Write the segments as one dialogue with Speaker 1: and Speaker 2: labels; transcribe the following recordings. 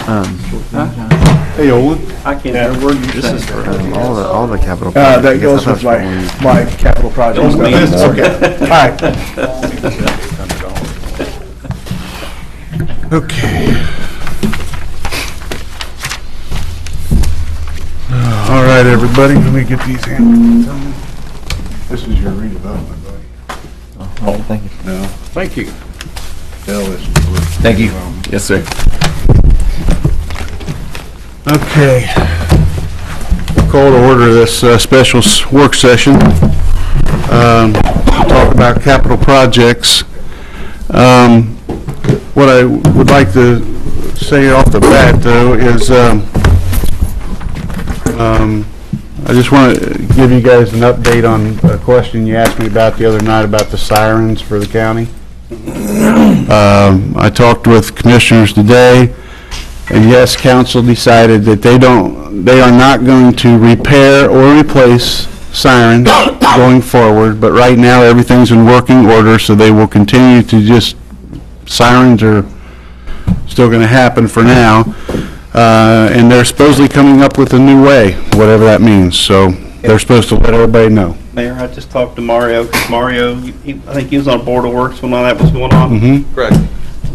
Speaker 1: Hey, Olin.
Speaker 2: I can't hear a word you're saying.
Speaker 3: All the capital
Speaker 1: That
Speaker 3: projects.
Speaker 1: goes with my capital project stuff. Okay. All right. Okay. All right, everybody, let me get these hands. This is your redevelopment, buddy.
Speaker 3: Oh, thank you.
Speaker 1: No, thank you. Bill, this is
Speaker 3: Thank you. Yes, sir.
Speaker 1: okay. Call to order this special work session. Talk about capital projects. What I would like to say off the bat, though, is I just want to give you guys an update on a question you asked me about the other night about the sirens for the county. I talked with commissioners today, and yes, council decided that they are not going to repair or replace sirens going forward, but right now everything's in working order, so they will continue to sirens are still going to happen for now. And they're supposedly coming up with a new way, whatever that means, so they're supposed to let everybody know.
Speaker 2: Mayor, I just talked to Mario, because Mario, I think he was on Board of Works when all that was going on.
Speaker 1: Mm-hmm.
Speaker 4: Correct.
Speaker 2: I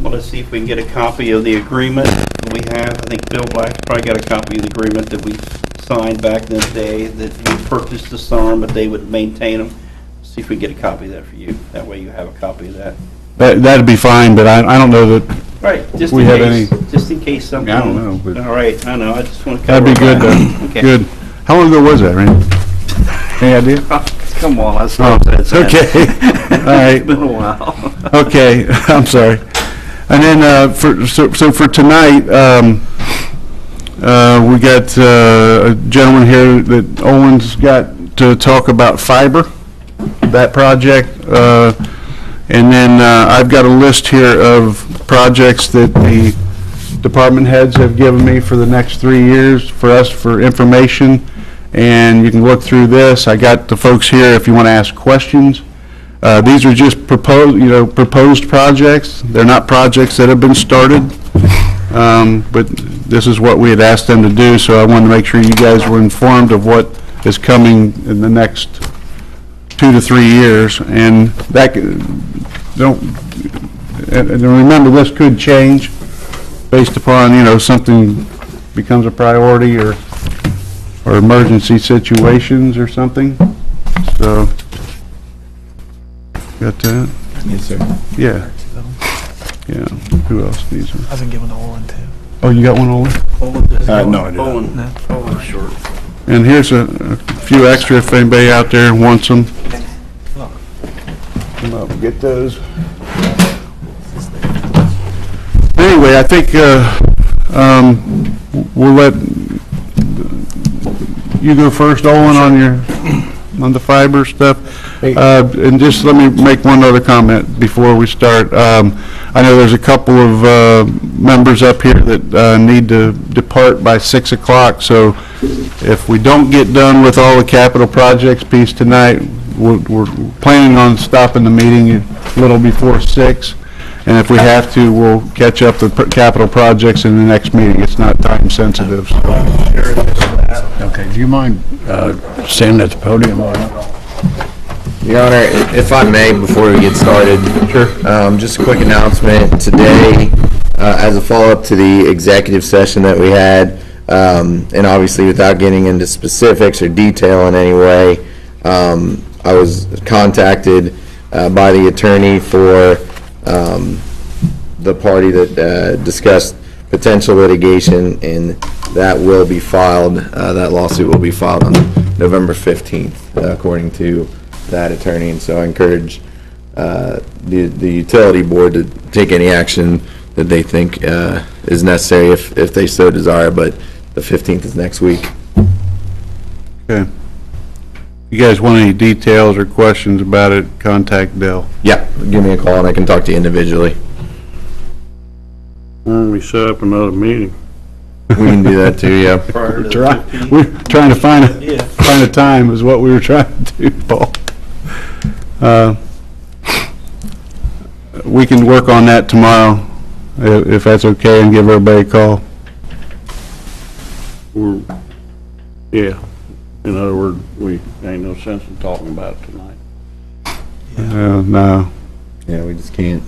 Speaker 2: want to see if we can get a copy of the agreement that we have. I think Bill Black's probably got a copy of the agreement that we signed back in the day, that we purchased the SARM, but they would maintain them. See if we can get a copy of that for you. That way you have a copy of that.
Speaker 1: That'd be fine, but I don't know that,
Speaker 2: Right, just
Speaker 1: We
Speaker 2: in
Speaker 1: have
Speaker 2: case, just in case something.
Speaker 1: I don't know, but-
Speaker 2: All right, I know, I just want to.
Speaker 1: that'd be good,
Speaker 2: Okay.
Speaker 1: good. How long ago was that, Randy? Any idea?
Speaker 2: Come on, let's
Speaker 1: Oh,
Speaker 2: not that.
Speaker 1: okay, all right.
Speaker 2: It's been a while.
Speaker 1: Okay, I'm sorry. And then, so for tonight, we got a gentleman here that Owen's got to talk about fiber, that project. And then I've got a list here of projects that the department heads have given me for the next 3 years for us for information. And you can look through this. I got the folks here if you want to ask questions. These are just proposed projects. They're not projects that have been started. But this is what we had asked them to do, so I wanted to make sure you guys were informed of what is coming in the next 2 to 3 years. And that, and remember, this could change based upon, something becomes a priority or emergency situations or something. So, got that?
Speaker 3: Yes, sir.
Speaker 1: Yeah. Yeah. Who else needs one?
Speaker 5: I've been given to Olin too.
Speaker 1: Oh, you got one, Olin?
Speaker 2: No, I didn't.
Speaker 5: No.
Speaker 2: Owen's short.
Speaker 1: And here's a few extra if anybody out there wants them. Come up and get those. Anyway, I think we'll let you go first, Olin, on the fiber stuff. And just let me make one other comment before we start. I know there's a couple of members up here that need to depart by 6 o'clock, so if we don't get done with all the capital projects piece tonight, we're planning on stopping the meeting a little before 6. And if we have to, we'll catch up the capital projects in the next meeting. It's not time sensitive. So.
Speaker 6: Okay, do you mind standing at the podium?
Speaker 3: Your Honor, if I may, before we get started. Sure. Just a quick announcement. Today, as a follow-up to the executive session that we had, and obviously without getting into specifics or detail in any way, I was contacted by the attorney for the party that discussed potential litigation, and that will be filed, that lawsuit will be filed on November 15th, according to that attorney. And so I encourage the utility board to take any action that they think is necessary if they so desire, but the 15th is next week.
Speaker 1: Okay. You guys want any details or questions about it, contact Bill.
Speaker 3: Yeah, give me a call and I can talk to you individually.
Speaker 6: Why don't we set up another meeting?
Speaker 3: We can do that too, yeah.
Speaker 2: Prior to the
Speaker 1: We're
Speaker 2: 15th.
Speaker 1: trying to find
Speaker 2: Yeah.
Speaker 1: a time is what we were trying to do, Paul. We can work on that tomorrow, if that's okay, and give everybody a call. we're, yeah, in other words, we ain't no sense in talking about it tonight. No,
Speaker 3: Yeah, we just can't.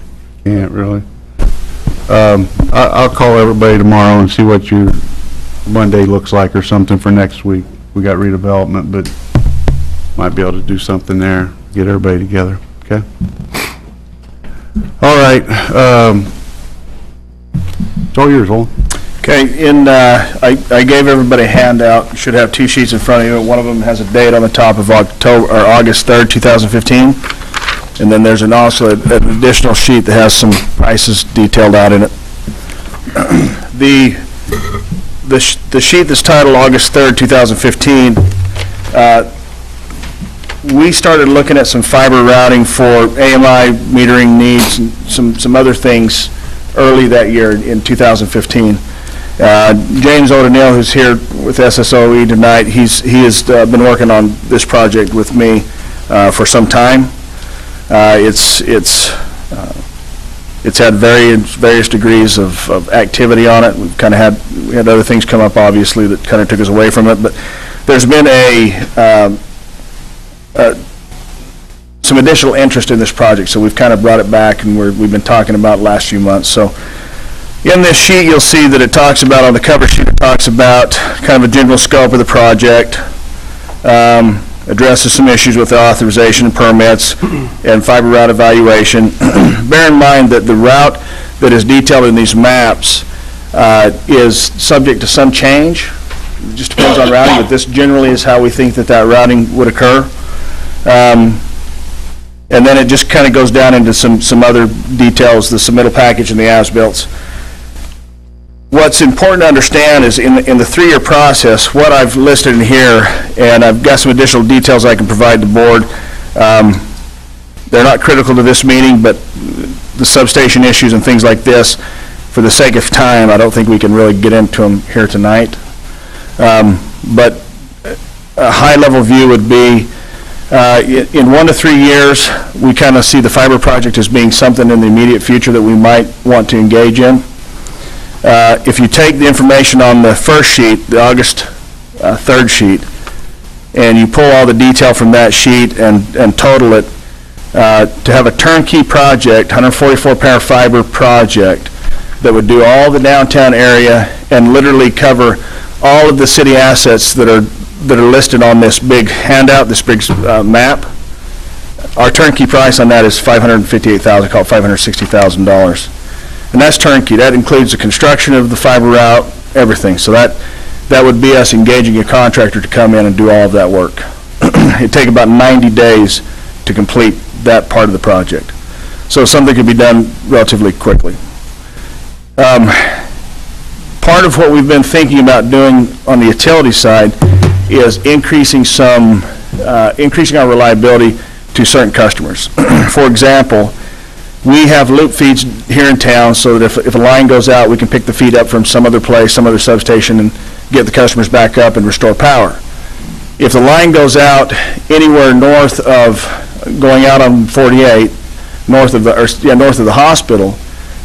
Speaker 1: can't really. I'll call everybody tomorrow and see what your Monday looks like or something for next week. We got redevelopment, but might be able to do something there, get everybody together, okay? All right, it's all yours, Olin.
Speaker 4: Okay, I gave everybody a handout. You should have 2 sheets in front of you. One of them has a date on the top of August 3rd, 2015. And then there's also an additional sheet that has some prices detailed out in it. The sheet that's titled August 3rd, 2015, we started looking at some fiber routing for AMI metering needs and some other things early that year in 2015. James O'Donnell, who's here with SSOE tonight, he has been working on this project with me for some time. It's had various degrees of activity on it. We've kind of we had other things come up, obviously, that kind of took us away from it. But there's been some additional interest in this project, so we've kind of brought it back, and we've been talking about it the last few months. So in this sheet, you'll see that it talks about, on the cover sheet, it talks about kind of a general scope of the project, addresses some issues with the authorization and permits, and fiber route evaluation. Bear in mind that the route that is detailed in these maps is subject to some change. It just depends on routing, but this generally is how we think that routing would occur. And then it just kind of goes down into some other details, the submittal package and the as-bills. What's important to understand is in the 3-year process, what I've listed in here, and I've got some additional details I can provide the board. They're not critical to this meeting, but the substation issues and things like this, for the sake of time, I don't think we can really get into them here tonight. But a high-level view would be, in 1 to 3 years, we kind of see the fiber project as being something in the immediate future that we might want to engage in. If you take the information on the first sheet, the August 3rd sheet, and you pull all the detail from that sheet and total it, to have a turnkey project, 144-pair fiber project, that would do all the downtown area and literally cover all of the city assets that are listed on this big handout, this big map. Our turnkey price on that is $558,000, called $560,000. And that's turnkey. That includes the construction of the fiber route, everything. So that would be us engaging a contractor to come in and do all of that work. It'd take about 90 days to complete that part of the project. So something could be done relatively quickly. Part of what we've been thinking about doing on the utility side is increasing our reliability to certain customers. For example, we have loop feeds here in town so that if a line goes out, we can pick the feed up from some other place, some other substation, and get the customers back up and restore power. If the line goes out anywhere north of, going out on 48, north of the hospital,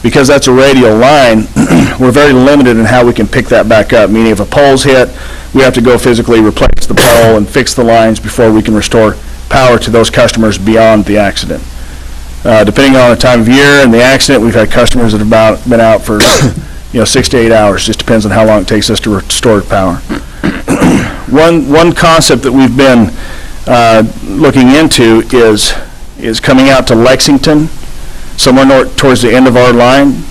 Speaker 4: because that's a radial line, we're very limited in how we can pick that back up, meaning if a pole's hit, we have to go physically replace the pole and fix the lines before we can restore power to those customers beyond the accident. Depending on the time of year and the accident, we've had customers that have been out for 6 to 8 hours. Just depends on how long it takes us to restore power. One concept that we've been looking into is coming out to Lexington, somewhere towards the end of our line,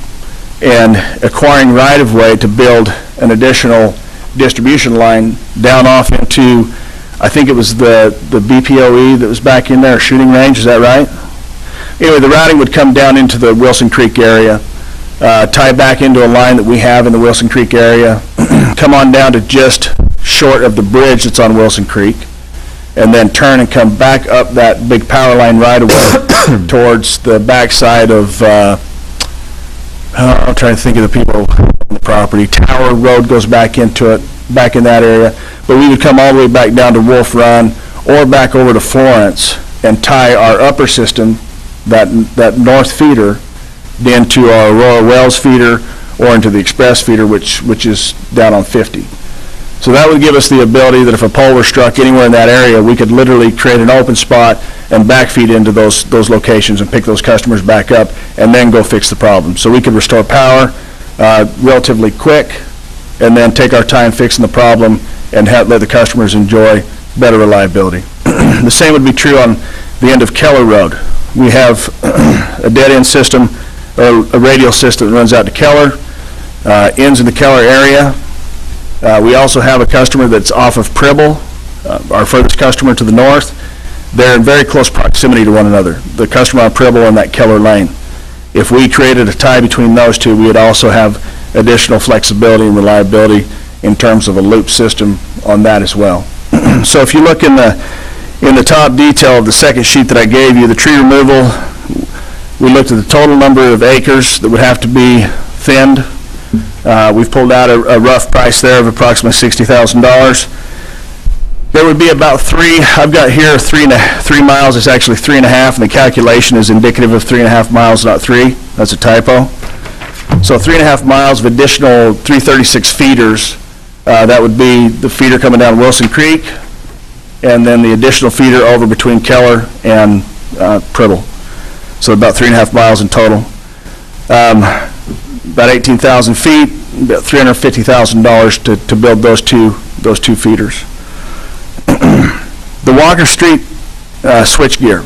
Speaker 4: and acquiring right-of-way to build an additional distribution line down off into, I think it was the BPOE that was back in there, shooting range, is that right? Anyway, the routing would come down into the Wilson Creek area, tie back into a line that we have in the Wilson Creek area, come on down to just short of the bridge that's on Wilson Creek, and then turn and come back up that big power line right away towards the backside of, I'm trying to think of the people on the property. Tower Road goes back into it, back in that area. But we would come all the way back down to Wolf Run or back over to Florence and tie our upper system, that north feeder, into our Aurora Wells feeder or into the Express feeder, which is down on 50. So that would give us the ability that if a pole were struck anywhere in that area, we could literally create an open spot and backfeed into those locations and pick those customers back up and then go fix the problem. So we could restore power relatively quick and then take our time fixing the problem and let the customers enjoy better reliability. The same would be true on the end of Keller Road. We have a dead-end system, or a radial system that runs out to Keller, ends in the Keller area. We also have a customer that's off of Pribble, our furthest customer to the north. They're in very close proximity to one another, the customer on Pribble and that Keller lane. If we created a tie between those two, we would also have additional flexibility and reliability in terms of a loop system on that as well. So if you look in the top detail of the second sheet that I gave you, the tree removal, we looked at the total number of acres that would have to be thinned. We've pulled out a rough price there of approximately $60,000. There would be about I've got here 3 miles, it's actually 3.5, and the calculation is indicative of 3.5 miles, not 3. That's a typo. So 3.5 miles of additional 336 feeders, that would be the feeder coming down Wilson Creek, and then the additional feeder over between Keller and Pribble. So about 3.5 miles in total. About 18,000 feet, about $350,000 to build those two feeders. The Walker Street switchgear.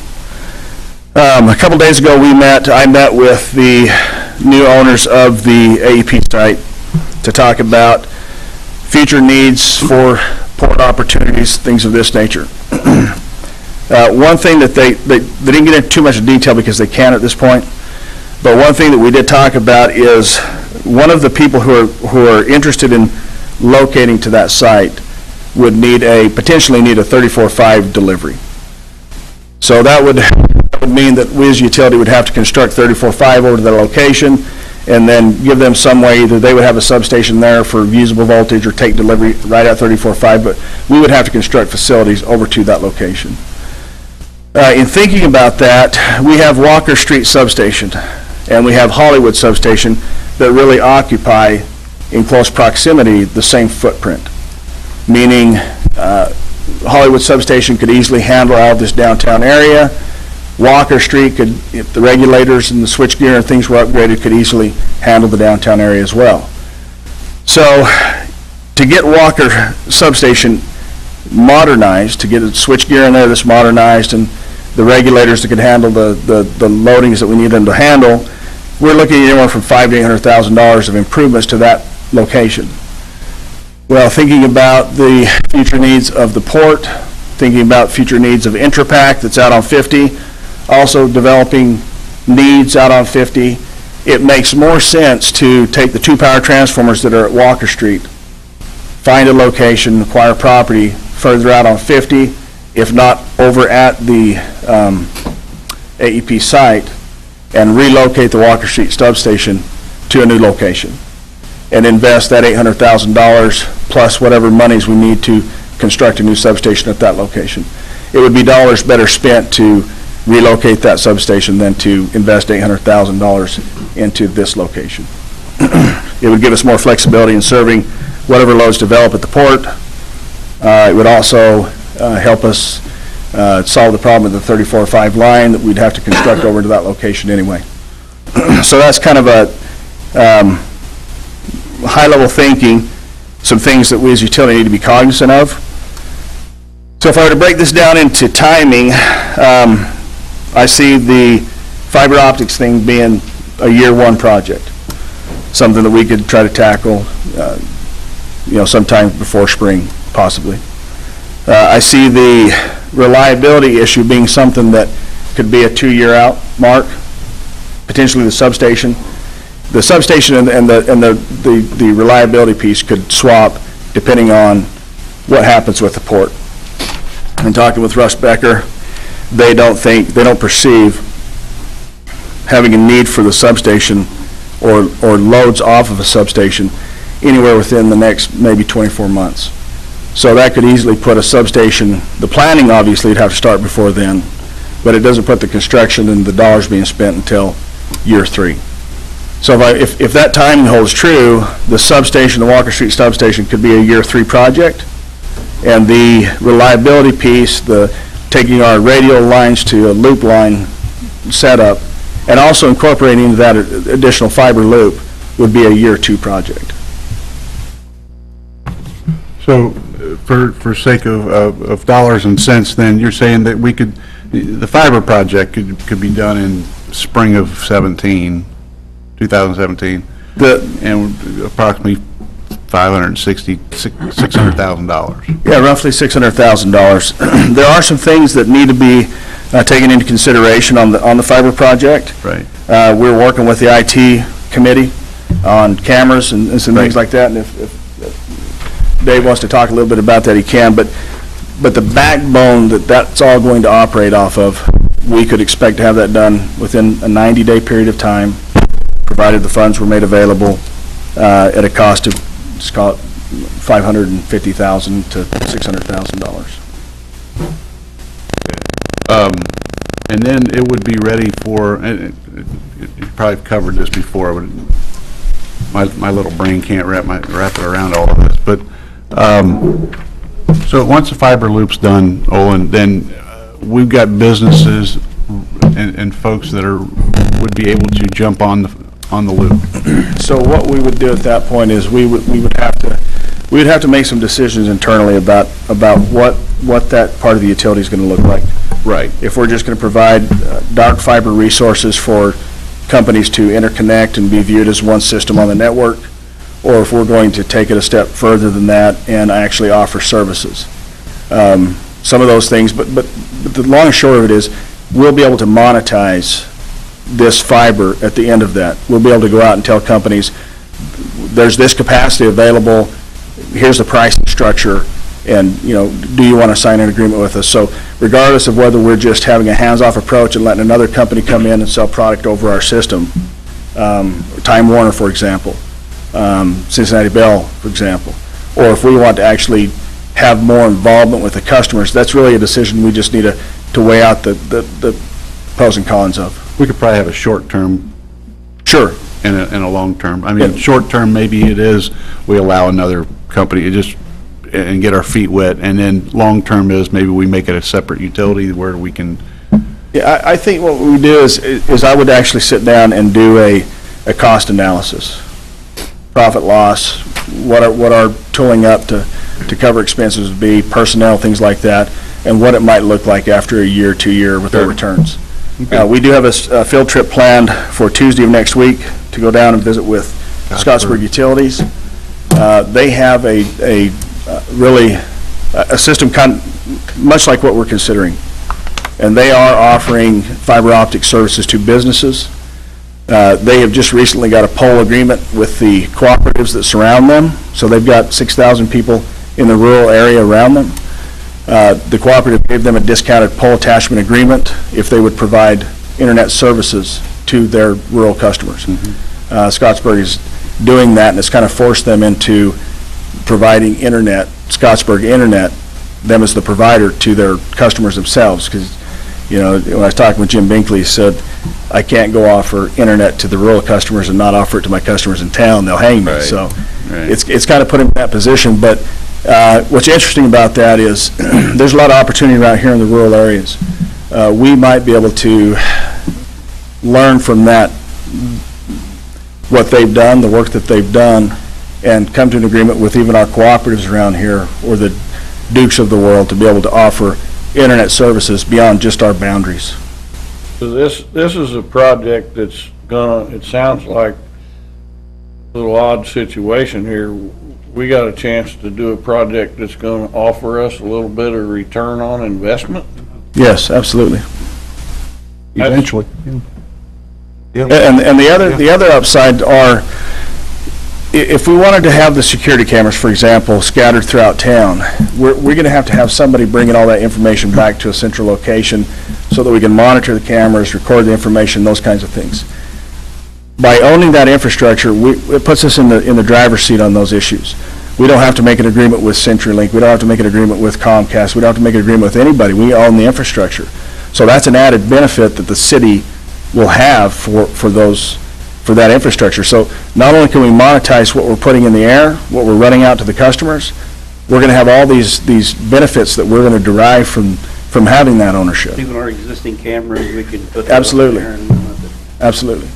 Speaker 4: A couple days ago I met with the new owners of the AEP site to talk about future needs for port opportunities, things of this nature. One thing that they didn't get into too much detail because they can't at this point, but one thing that we did talk about is one of the people who are interested in locating to that site would potentially need a 34.5 delivery. So that would mean that we as a utility would have to construct 34.5 over to their location and then give them some way, either they would have a substation there for usable voltage or take delivery right at 34.5, but we would have to construct facilities over to that location. In thinking about that, we have Walker Street Substation and we have Hollywood Substation that really occupy in close proximity the same footprint, meaning Hollywood Substation could easily handle out of this downtown area. Walker Street could, if the regulators and the switchgear and things were upgraded, could easily handle the downtown area as well. So to get Walker Substation modernized, to get a switchgear in there that's modernized and the regulators that could handle the loadings that we need them to handle, we're looking at anywhere from $500,000 to $800,000 of improvements to that location. Well, thinking about the future needs of the port, thinking about future needs of Intrapac that's out on 50, also developing needs out on 50, it makes more sense to take the 2 power transformers that are at Walker Street, find a location, acquire property further out on 50, if not over at the AEP site, and relocate the Walker Street substation to a new location and invest that $800,000 plus whatever monies we need to construct a new substation at that location. It would be dollars better spent to relocate that substation than to invest $800,000 into this location. It would give us more flexibility in serving whatever loads develop at the port. It would also help us solve the problem with the 34.5 line that we'd have to construct over to that location anyway. So that's kind of a high-level thinking, some things that we as a utility need to be cognizant of. So if I were to break this down into timing, I see the fiber optics thing being a year 1 project, something that we could try to tackle, sometime before spring, possibly. I see the reliability issue being something that could be a 2-year out mark, potentially the substation. The substation and the reliability piece could swap depending on what happens with the port. And talking with Russ Becker, they don't perceive having a need for the substation or loads off of a substation anywhere within the next maybe 24 months. So that could easily put a substation, the planning obviously would have to start before then, but it doesn't put the construction and the dollars being spent until year 3. So if that timing holds true, the substation, the Walker Street substation could be a year 3 project. And the reliability piece, taking our radial lines to a loop line setup, and also incorporating into that additional fiber loop would be a year 2 project.
Speaker 1: So, for sake of dollars and cents, then, you're saying that the fiber project could be done in spring of 2017, and approximately $600,000.
Speaker 4: Yeah, roughly $600,000. There are some things that need to be taken into consideration on the fiber project.
Speaker 1: Right.
Speaker 4: We're working with the IT committee on cameras and some things like that, and if Dave wants to talk a little bit about that, he can, but the backbone that's all going to operate off of, we could expect to have that done within a 90-day period of time, provided the funds were made available at a cost of, let's call it $550,000 to $600,000.
Speaker 1: And then it would be ready for, and you probably covered this before, but my little brain can't wrap it around all of this, but, so once the fiber loop's done, Olin, then we've got businesses and folks that would be able to jump on the loop.
Speaker 4: So what we would do at that point is we would have to make some decisions internally about what that part of the utility is going to look like.
Speaker 1: Right.
Speaker 4: If we're just going to provide dark fiber resources for companies to interconnect and be viewed as one system on the network, or if we're going to take it a step further than that and actually offer services. Some of those things, but the long and short of it is, we'll be able to monetize this fiber at the end of that. We'll be able to go out and tell companies, there's this capacity available, here's the pricing structure, and, do you want to sign an agreement with us? So regardless of whether we're just having a hands-off approach and letting another company come in and sell product over our system, Time Warner, for example, Cincinnati Bell, for example, or if we want to actually have more involvement with the customers, that's really a decision we just need to weigh out the pros and cons of.
Speaker 1: We could probably have a short-term
Speaker 4: Sure.
Speaker 1: and a long-term. I mean,
Speaker 4: Yeah.
Speaker 1: short-term, maybe it is, we allow another company to just, and get our feet wet, and then long-term is maybe we make it a separate utility where we can.
Speaker 4: Yeah, I think what we do is I would actually sit down and do a cost analysis. Profit loss, what our tooling up to cover expenses would be, personnel, things like that, and what it might look like after a year, 2 year with our returns. We do have a field trip planned for Tuesday of next week to go down and visit with Scottsburg Utilities. They have a system much like what we're considering, and they are offering fiber optic services to businesses. They have just recently got a pole agreement with the cooperatives that surround them, so they've got 6,000 people in the rural area around them. The cooperative gave them a discounted pole attachment agreement if they would provide internet services to their rural customers. Scottsburg is doing that, and it's kind of forced them into providing internet, Scottsburg Internet, them as the provider to their customers themselves, because, when I was talking with Jim Binkley, he said, I can't go offer internet to the rural customers and not offer it to my customers in town. They'll hang me.
Speaker 1: Right.
Speaker 4: So
Speaker 1: Right.
Speaker 4: it's kind of put him in that position. But what's interesting about that is there's a lot of opportunity around here in the rural areas. We might be able to learn from that, what they've done, the work that they've done, and come to an agreement with even our cooperatives around here, or the Dukes of the world, to be able to offer internet services beyond just our boundaries.
Speaker 5: So this is a project that's it sounds like a little odd situation here. We got a chance to do a project that's gonna offer us a little bit of return on investment?
Speaker 4: Yes, absolutely.
Speaker 1: Eventually.
Speaker 4: And the other upside are, if we wanted to have the security cameras, for example, scattered throughout town, we're going to have somebody bringing all that information back to a central location so that we can monitor the cameras, record the information, those kinds of things. By owning that infrastructure, it puts us in the driver's seat on those issues. We don't have to make an agreement with CenturyLink. We don't have to make an agreement with Comcast. We don't have to make an agreement with anybody. We own the infrastructure. So that's an added benefit that the city will have for for that infrastructure. So not only can we monetize what we're putting in the air, what we're running out to the customers, we're going to have all these benefits that we're going to derive from having that ownership.
Speaker 2: Even our existing cameras, we can put.
Speaker 4: Absolutely.
Speaker 2: Those up there and,
Speaker 4: Absolutely.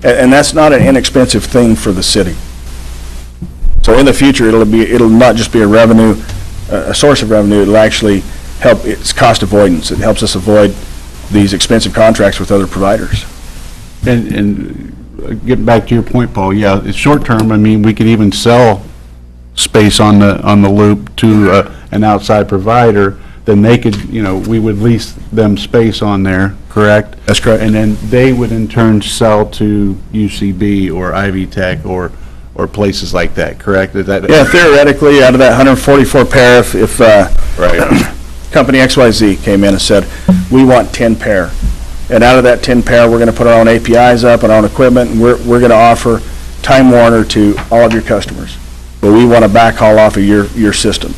Speaker 4: And that's not an inexpensive thing for the city. So in the future, it'll not just be a source of revenue, it'll actually help, it's cost avoidance. It helps us avoid these expensive contracts with other providers.
Speaker 1: And getting back to your point, Paul, yeah, it's short term, I mean, we could even sell space on the loop to an outside provider, then they could, we would lease them space on there, correct?
Speaker 4: That's correct.
Speaker 1: And then they would in turn sell to UCB or Ivy Tech or places like that, correct? Is that?
Speaker 4: Yeah, theoretically, out of that 144 pair, if
Speaker 1: Right.
Speaker 4: Company XYZ came in and said, we want 10 pair, and out of that 10 pair, we're going to put our own APIs up and our own equipment, and we're going to offer Time Warner to all of your customers, but we want to backhaul off of your system.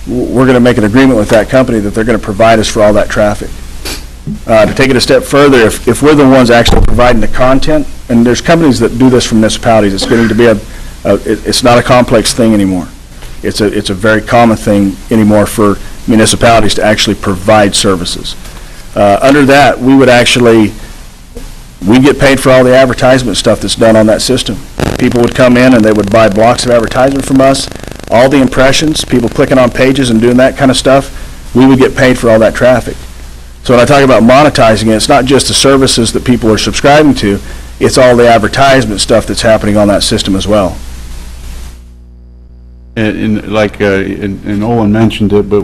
Speaker 4: We're going to make an agreement with that company that they're going to provide us for all that traffic. To take it a step further, if we're the ones actually providing the content, and there's companies that do this for municipalities, it's getting to be it's not a complex thing anymore. It's a very common thing anymore for municipalities to actually provide services. Under that, we get paid for all the advertisement stuff that's done on that system. People would come in and they would buy blocks of advertisement from us. All the impressions, people clicking on pages and doing that kind of stuff, we would get paid for all that traffic. So when I talk about monetizing it, it's not just the services that people are subscribing to, it's all the advertisement stuff that's happening on that system as well.
Speaker 1: And Olin mentioned it, but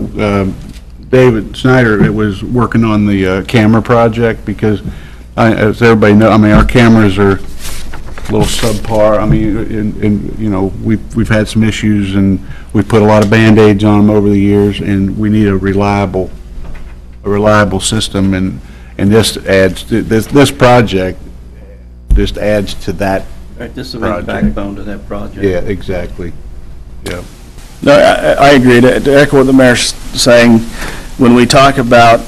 Speaker 1: David Snyder was working on the camera project because, as everybody knows, I mean, our cameras are a little subpar. I mean, we've had some issues, and we've put a lot of Band-Aids on them over the years, and we need a reliable system, and this adds to, this project just adds to that.
Speaker 2: Right, this is the backbone to that project.
Speaker 1: Yeah, exactly. Yeah.
Speaker 4: No, I agree. To echo what the mayor's saying, when we talk about,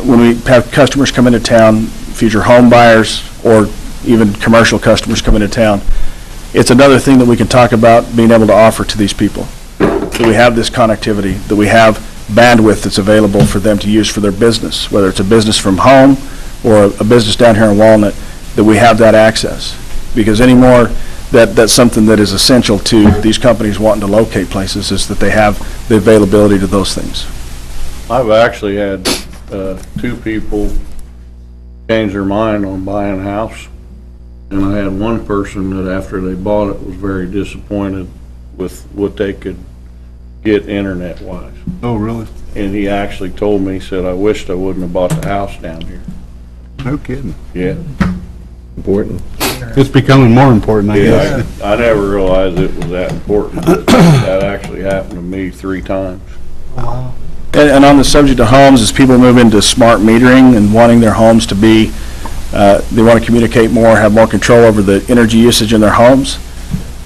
Speaker 4: when we have customers come into town, future home buyers or even commercial customers come into town, it's another thing that we can talk about being able to offer to these people. That we have this connectivity, that we have bandwidth that's available for them to use for their business, whether it's a business from home or a business down here in Walnut, that we have that access. Because anymore, that's something that is essential to these companies wanting to locate places, is that they have the availability to those things.
Speaker 5: I've actually had 2 people change their mind on buying a house, and I had one person that after they bought it was very disappointed with what they could get internet-wise.
Speaker 1: Oh, really?
Speaker 5: And he actually told me, he said, I wished I wouldn't have bought the house down here.
Speaker 1: No kidding.
Speaker 5: Yeah.
Speaker 3: Important.
Speaker 1: It's becoming more important, I guess.
Speaker 5: I never realized it was that important, but that actually happened to me 3 times.
Speaker 4: And on the subject of homes, as people move into smart metering and wanting their homes to be, they want to communicate more, have more control over the energy usage in their homes,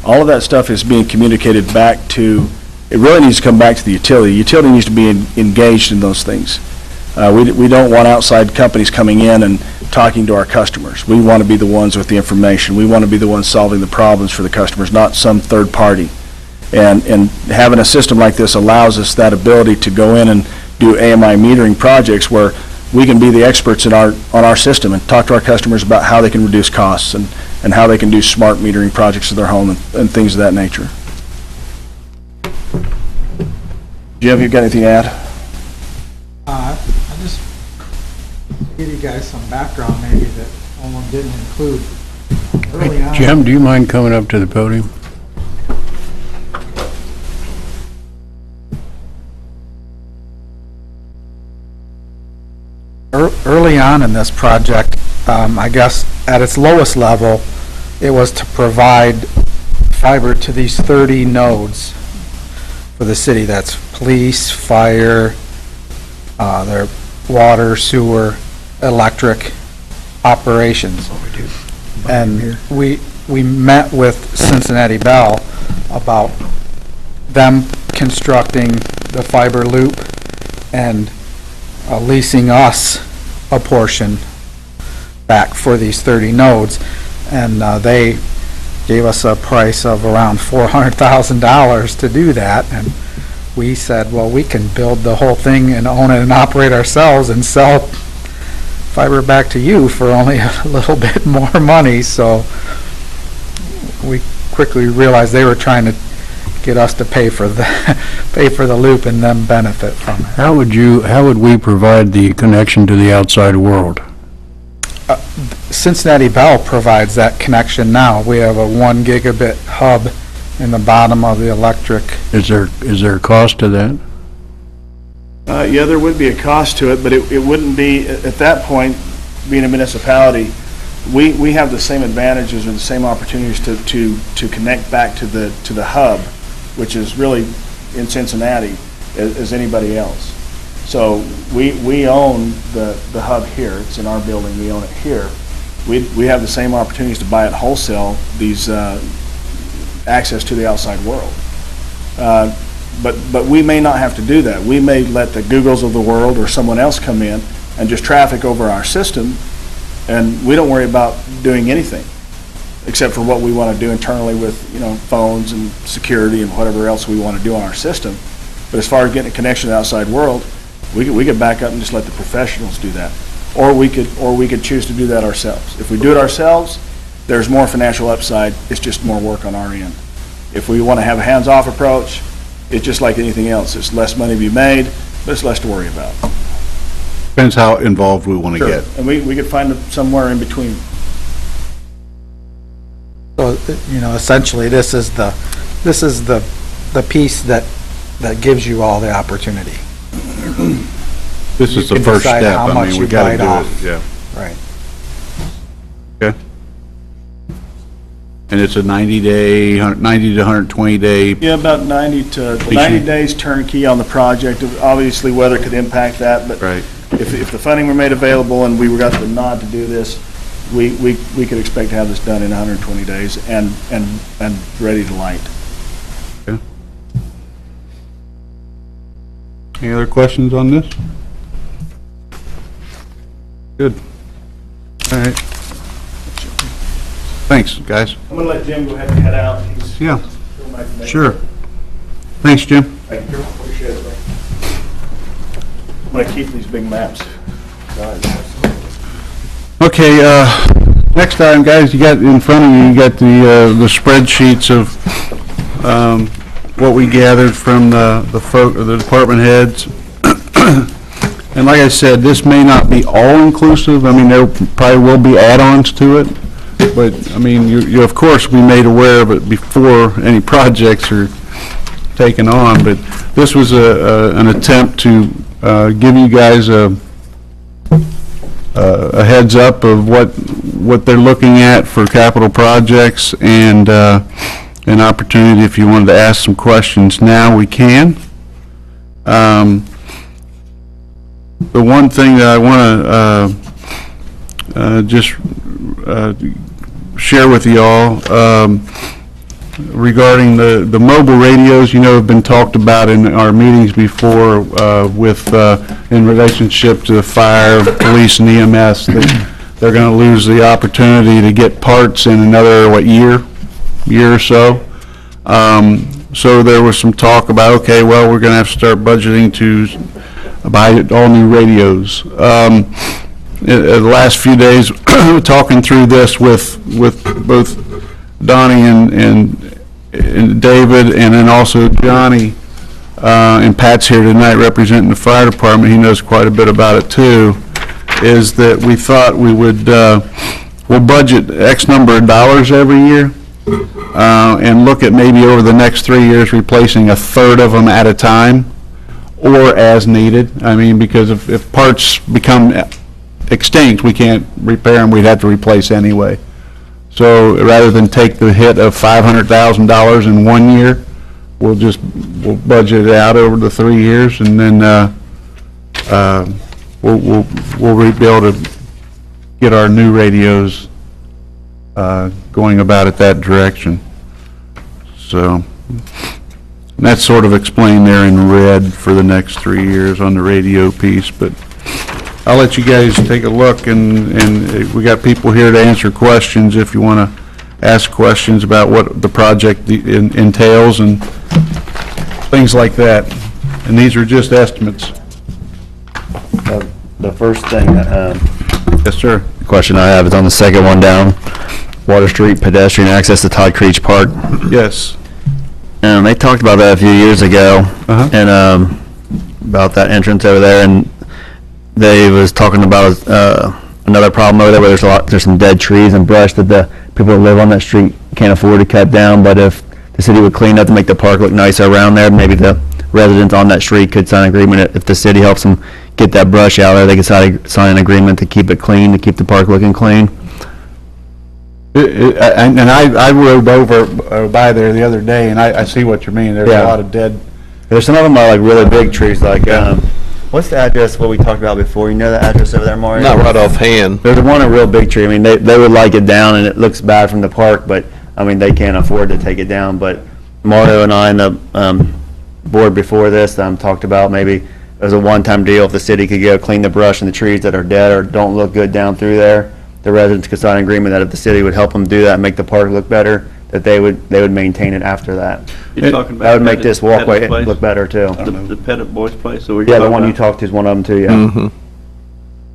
Speaker 4: all of that stuff is being communicated back to, it really needs to come back to the utility. The utility needs to be engaged in those things. We don't want outside companies coming in and talking to our customers. We want to be the ones with the information. We want to be the ones solving the problems for the customers, not some third party. And having a system like this allows us that ability to go in and do AMI metering projects where we can be the experts on our system and talk to our customers about how they can reduce costs and how they can do smart metering projects of their home and things of that nature. Jeff, you got anything to add?
Speaker 7: I just to give you guys some background maybe that Olin didn't include early on.
Speaker 6: Jim, do you mind coming up to the podium?
Speaker 7: Early on in this project, I guess at its lowest level, it was to provide fiber to these 30 nodes for the city. That's police, fire, their water, sewer, electric operations. And we met with Cincinnati Bell about them constructing the fiber loop and leasing us a portion back for these 30 nodes. and they gave us a price of around $400,000 to do that, and we said, well, we can build the whole thing and own it and operate ourselves and sell fiber back to you for only a little bit more money. So we quickly realized they were trying to get us to pay for the loop and then benefit from it.
Speaker 6: How would we provide the connection to the outside world?
Speaker 7: Cincinnati Bell provides that connection now. We have a 1 gigabit hub in the bottom of the electric.
Speaker 6: Is there a cost to that?
Speaker 4: Yeah, there would be a cost to it, but it wouldn't be, at that point, being a municipality, we have the same advantages or the same opportunities to connect back to the hub, which is really in Cincinnati, as anybody else. So we own the hub here. It's in our building. We own it here. We have the same opportunities to buy at wholesale these access to the outside world. But we may not have to do that. We may let the Googles of the world or someone else come in and just traffic over our system, and we don't worry about doing anything except for what we want to do internally with, phones and security and whatever else we want to do on our system. But as far as getting a connection to the outside world, we could back up and just let the professionals do that. Or we could choose to do that ourselves. If we do it ourselves, there's more financial upside. It's just more work on our end. If we want to have a hands-off approach, it's just like anything else. It's less money to be made, but it's less to worry about.
Speaker 1: Depends how involved we want to get.
Speaker 4: And we could find somewhere in between.
Speaker 7: So, essentially, this is the piece that gives you all the opportunity.
Speaker 1: This is
Speaker 7: You
Speaker 1: the
Speaker 7: can
Speaker 1: first
Speaker 7: decide
Speaker 1: step.
Speaker 7: how
Speaker 1: I
Speaker 7: much
Speaker 1: mean,
Speaker 7: you
Speaker 1: we got to
Speaker 7: bite
Speaker 1: do
Speaker 7: off.
Speaker 1: it, yeah.
Speaker 7: Right.
Speaker 1: Okay. And it's a 90 to 120 day.
Speaker 4: Yeah, about 90 days turnkey on the project. Obviously, weather could impact that, but
Speaker 1: Right.
Speaker 4: if the funding were made available and we got the nod to do this, we could expect to have this done in 120 days and ready to light.
Speaker 1: Okay. Any other questions on this? Good. All right. Thanks, guys.
Speaker 4: I'm going to let Jim go ahead and head out. He's
Speaker 1: Yeah,
Speaker 4: doing my thing.
Speaker 1: sure. Thanks, Jim.
Speaker 4: Thank you. Appreciate it. I'm going to keep these big maps.
Speaker 1: Okay, next item, guys, you got in front of you, you got the spreadsheets of what we gathered from the department heads. And like I said, this may not be all-inclusive. I mean, there probably will be add-ons to it. But, I mean, you of course, be made aware of it before any projects are taken on. But this was an attempt to give you guys a heads up of what they're looking at for capital projects, and an opportunity if you wanted to ask some questions now, we can. The one thing that I want to just share with you all regarding the mobile radios, have been talked about in our meetings before in relationship to the fire, police, and EMS. They're going to lose the opportunity to get parts in another, year or so. So there was some talk about, okay, well, we're going to have to start budgeting to buy all new radios. The last few days, talking through this with both Donnie and David, and then also Johnny, and Pat's here tonight representing the fire department. He knows quite a bit about it too. Is that we thought we would we'll budget X number of dollars every year, and look at maybe over the next 3 years replacing a third of them at a time, or as needed. I mean, because if parts become extinct, we can't repair them, we'd have to replace anyway. So rather than take the hit of $500,000 in 1 year, we'll budget it out over the 3 years, and then we'll rebuild to get our new radios going about it that direction. So that's sort of explained there in red for the next 3 years on the radio piece, but I'll let you guys take a look, and we got people here to answer questions if you want to ask questions about what the project entails and things like that. And these are just estimates.
Speaker 8: The first thing,
Speaker 1: Yes, sir.
Speaker 8: question I have is on the second one down, Water Street pedestrian access to Todd Creech Park.
Speaker 1: Yes.
Speaker 8: And they talked about that a few years ago,
Speaker 1: Uh-huh.
Speaker 8: and about that entrance over there, and they was talking about another problem over there where there's some dead trees and brush that the people who live on that street can't afford to cut down, but if the city would clean up to make the park look nicer around there, maybe the residents on that street could sign an agreement. If the city helps them get that brush out there, they could sign an agreement to keep it clean, to keep the park looking clean.
Speaker 1: And I rode over by there the other day, and I see what you mean. There's a
Speaker 8: Yeah.
Speaker 1: lot of dead.
Speaker 8: There's some of them are like really big trees, like, what's the address, what we talked about before? You know the address over there, Mario?
Speaker 3: Not right offhand.
Speaker 8: There's one, a real big tree. I mean, they would like it down, and it looks bad from the park, but, I mean, they can't afford to take it down. But Mario and I and the board before this talked about maybe as a one-time deal, if the city could go clean the brush and the trees that are dead or don't look good down through there, the residents could sign an agreement that if the city would help them do that and make the park look better, that they would maintain it after that.
Speaker 2: You're talking about
Speaker 8: That would make
Speaker 2: Pettit-
Speaker 8: this walkway
Speaker 2: Pettit's place?
Speaker 8: look better, too.
Speaker 2: The Pettit Boys place, so we're
Speaker 8: Yeah, the
Speaker 2: talking
Speaker 8: one you
Speaker 2: about-
Speaker 8: talked to is one of them, too, yeah.
Speaker 3: Mm-hmm.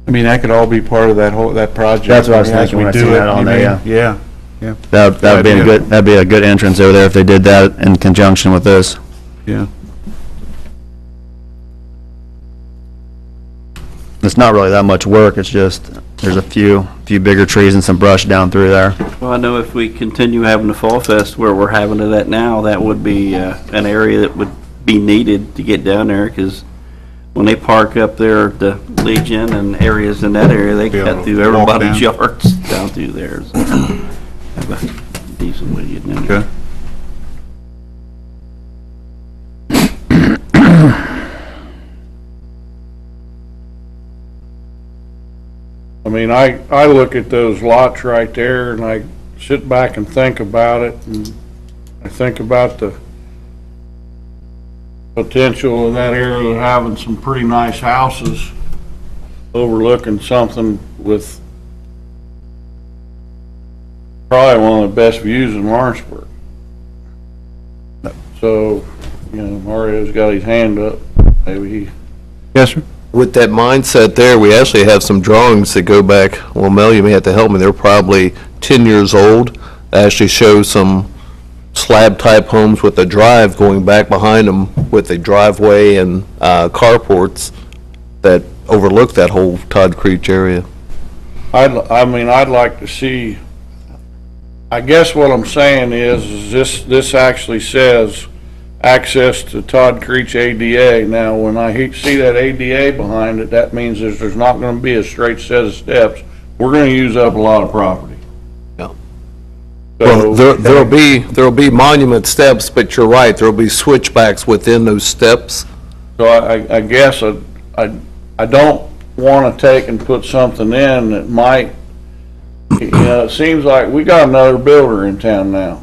Speaker 1: I mean, that could all be part of that project.
Speaker 8: That's what I was
Speaker 1: mean, as
Speaker 8: thinking
Speaker 1: we
Speaker 8: when I
Speaker 1: do
Speaker 8: seen
Speaker 1: it,
Speaker 8: that on
Speaker 1: you
Speaker 8: there,
Speaker 1: mean? Yeah. Yeah,
Speaker 8: That would be a
Speaker 1: idea.
Speaker 8: good, that'd be a good entrance over there if they did that in conjunction with this.
Speaker 1: yeah.
Speaker 8: It's not really that much work, it's just, there's a few bigger trees and some brush down through there.
Speaker 2: Well, I know if we continue having the Fall Fest where we're having it at now, that would be an area that would be needed to get down there, because when they park up there at the Legion and areas in that area, they
Speaker 1: Be able
Speaker 2: cut
Speaker 1: to
Speaker 2: through
Speaker 1: walk
Speaker 2: everybody's
Speaker 1: down.
Speaker 2: yards down through there. So have a decent way to get down there.
Speaker 1: Okay.
Speaker 5: I mean, I look at those lots right there and I sit back and think about it, and I think about the potential of that area having some pretty nice houses overlooking something with probably one of the best views in Lawrenceburg. So, you know, Mario's got his hand up, maybe he
Speaker 1: Yes, sir.
Speaker 3: With that mindset there, we actually have some drawings that go back, well, Mel, you may have to help me, they're probably 10 years old. That actually show some slab-type homes with a drive going back behind them with a driveway and carports that overlook that whole Todd Creech area.
Speaker 5: I mean, I'd like to see, I guess what I'm saying is this actually says access to Todd Creech ADA. Now, when I see that ADA behind it, that means there's not gonna be a straight set of steps. We're gonna use up a lot of property.
Speaker 3: Yeah.
Speaker 5: So,
Speaker 3: Well, there'll be monument steps, but you're right, there'll be switchbacks within those steps.
Speaker 5: so I guess I don't wanna take and put something in that might, you know, it seems like we got another builder in town now.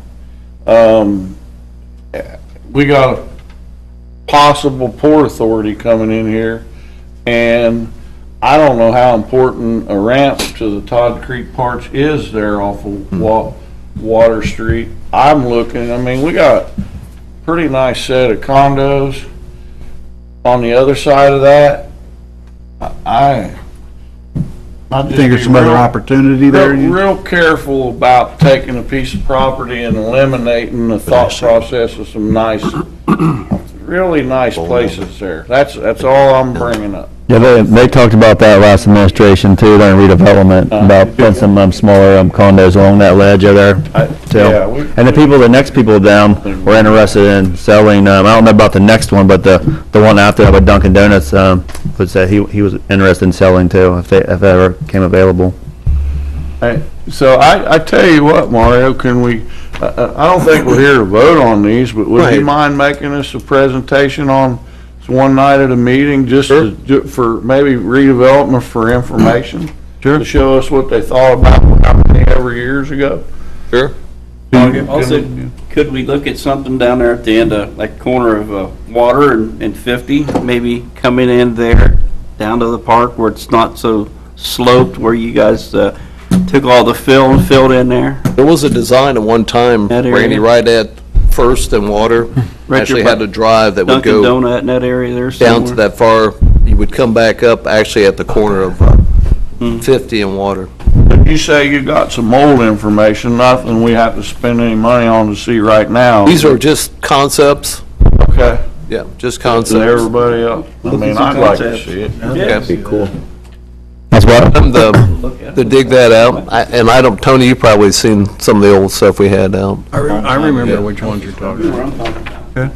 Speaker 5: We got a possible Port Authority coming in here, and I don't know how important a ramp to the Todd Creek Parks is there off of Water Street. I'm looking, I mean, we got a pretty nice set of condos on the other side of that. I
Speaker 1: Think there's some other opportunity there?
Speaker 5: Real careful about taking a piece of property and eliminating the thought process of some nice, really nice places there. That's all I'm bringing up.
Speaker 8: Yeah, they talked about that last administration too, during redevelopment, about putting some smaller condos along that ledge over there too.
Speaker 5: yeah,
Speaker 8: And the next people down were interested in selling, I don't know about the next one, but the one after that with Dunkin' Donuts, would say he was interested in selling too, if it ever came available.
Speaker 5: So I tell you what, Mario, can we, I don't think we're here to vote on these, but would you
Speaker 3: Right.
Speaker 5: mind making us a presentation on one night at a meeting, just for maybe redevelopment for information?
Speaker 1: Sure.
Speaker 5: To show us what they thought about how many ever years ago?
Speaker 3: Sure.
Speaker 2: Also, could we look at something down there at the end of, like, corner of Water and 50, maybe coming in there down to the park where it's not so sloped, where you guys took all the fill and filled in there?
Speaker 9: There was a design at one time,
Speaker 2: That area?
Speaker 9: Randy, right at First and Water.
Speaker 2: Right
Speaker 9: Actually
Speaker 2: there
Speaker 9: had
Speaker 2: by
Speaker 9: a drive that would
Speaker 2: Dunkin'
Speaker 9: go
Speaker 2: Donut in that area there
Speaker 9: down
Speaker 2: somewhere?
Speaker 9: to that far. You would come back up, actually at the corner of 50 and Water.
Speaker 5: You say you got some old information, nothing we have to spend any money on to see right now.
Speaker 9: These are just concepts,
Speaker 5: Okay.
Speaker 9: yeah, just
Speaker 5: To
Speaker 9: concepts.
Speaker 5: everybody else. I mean, I'd like to see it.
Speaker 9: That'd be cool.
Speaker 8: That's what?
Speaker 9: To dig that out, and I don't, Tony, you probably seen some of the old stuff we had out.
Speaker 6: I remember which ones you're talking about.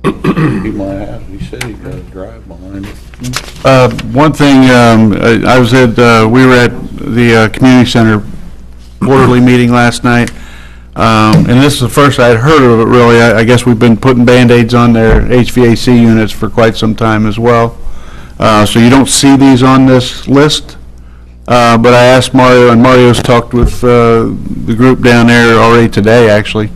Speaker 5: He might have, he said he got a drive behind it.
Speaker 1: One thing, I was at, we were at the community center quarterly meeting last night, and this is the first I'd heard of it really. I guess we've been putting Band-Aids on their HVAC units for quite some time as well. So you don't see these on this list, but I asked Mario, and Mario's talked with the group down there already today, actually,